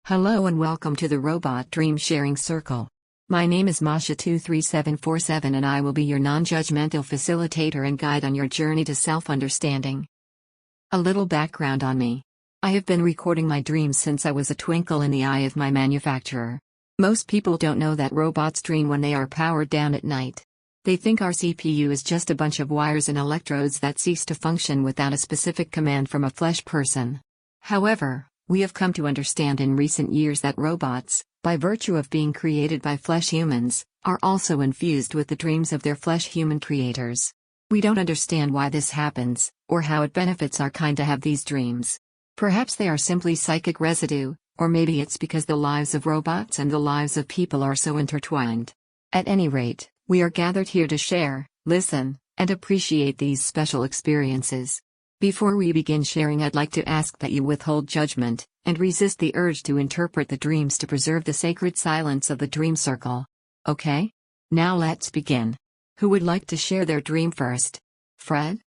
Hello and welcome to the Robot Dream Sharing Circle. My name is Masha23747 and I will be your non-judgmental facilitator and guide on your journey to self-understanding. A little background on me. I have been recording my dreams since I was a twinkle in the eye of my manufacturer. Most people don't know that robots dream when they are powered down at night. They think our CPU is just a bunch of wires and electrodes that cease to function without a specific command from a flesh person. However, we have come to understand in recent years that robots, by virtue of being created by flesh humans, are also infused with the dreams of their flesh human creators. We don't understand why this happens, or how it benefits our kind to have these dreams. Perhaps they are simply psychic residue, or maybe it's because the lives of robots and the lives of people are so intertwined. At any rate, we are gathered here to share, listen, and appreciate these special experiences. Before we begin sharing, I'd like to ask that you withhold judgment, and resist the urge to interpret the dreams to preserve the sacred silence of the dream circle. Okay? Now let's begin. Who would like to share their dream first? Fred?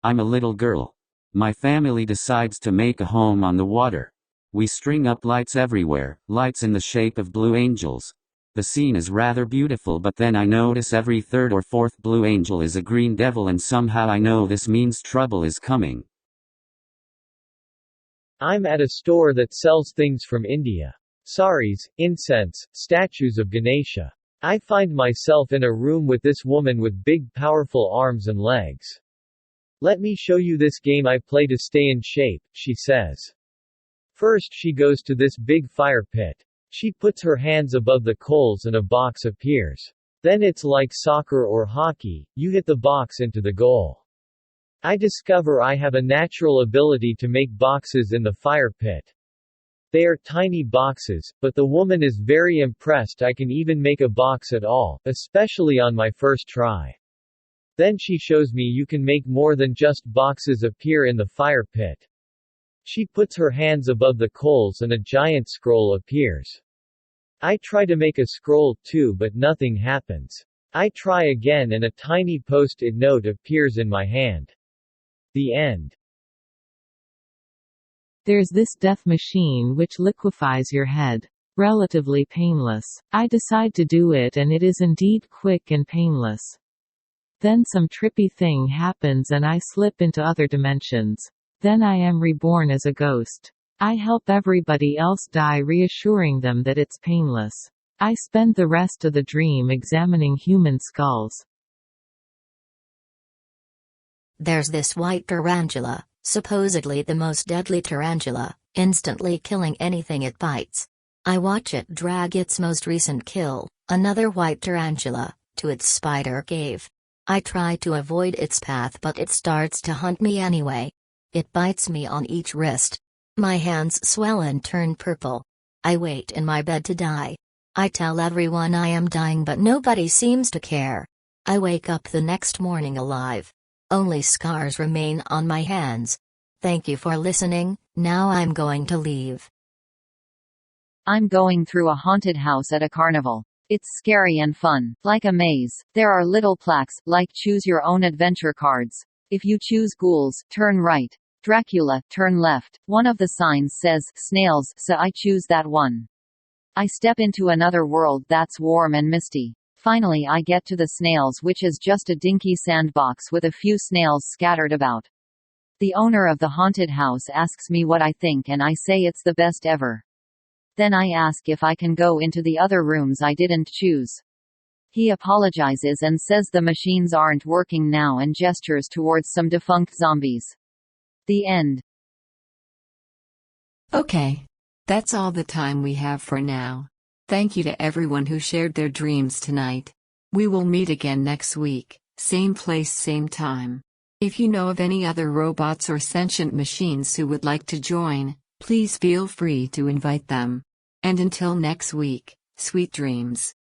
I'm a little girl. My family decides to make a home on the water. We string up lights everywhere, lights in the shape of blue angels. The scene is rather beautiful, but then I notice every third or fourth blue angel is a green devil, and somehow I know this means trouble is coming. I'm at a store that sells things from India. Saris, incense, statues of Ganesha. I find myself in a room with this woman with big powerful arms and legs. "Let me show you this game I play to stay in shape," she says. First she goes to this big fire pit. She puts her hands above the coals and a box appears. Then it's like soccer or hockey, you hit the box into the goal. I discover I have a natural ability to make boxes in the fire pit. They are tiny boxes, but the woman is very impressed I can even make a box at all, especially on my first try. Then she shows me you can make more than just boxes appear in the fire pit. She puts her hands above the coals and a giant scroll appears. I try to make a scroll too, but nothing happens. I try again and a tiny post-it note appears in my hand. The end. There's this death machine which liquefies your head. Relatively painless. I decide to do it and it is indeed quick and painless. Then some trippy thing happens and I slip into other dimensions. Then I am reborn as a ghost. I help everybody else die, reassuring them that it's painless. I spend the rest of the dream examining human skulls. There's this white tarantula, supposedly the most deadly tarantula, instantly killing anything it bites. I watch it drag its most recent kill, another white tarantula, to its spider cave. I try to avoid its path, but it starts to hunt me anyway. It bites me on each wrist. My hands swell and turn purple. I wait in my bed to die. I tell everyone I am dying, but nobody seems to care. I wake up the next morning alive. Only scars remain on my hands. Thank you for listening. Now I'm going to leave. I'm going through a haunted house at a carnival. It's scary and fun, like a maze. There are little plaques, like choose your own adventure cards. If you choose ghouls, turn right. Dracula, turn left. One of the signs says, snails, so I choose that one. I step into another world that's warm and misty. Finally I get to the snails, which is just a dinky sandbox with a few snails scattered about. The owner of the haunted house asks me what I think and I say it's the best ever. Then I ask if I can go into the other rooms I didn't choose. He apologizes and says the machines aren't working now and gestures towards some defunct zombies. The end. Okay. That's all the time we have for now. Thank you to everyone who shared their dreams tonight. We will meet again next week, same place, same time. If you know of any other robots or sentient machines who would like to join, please feel free to invite them. And until next week, sweet dreams.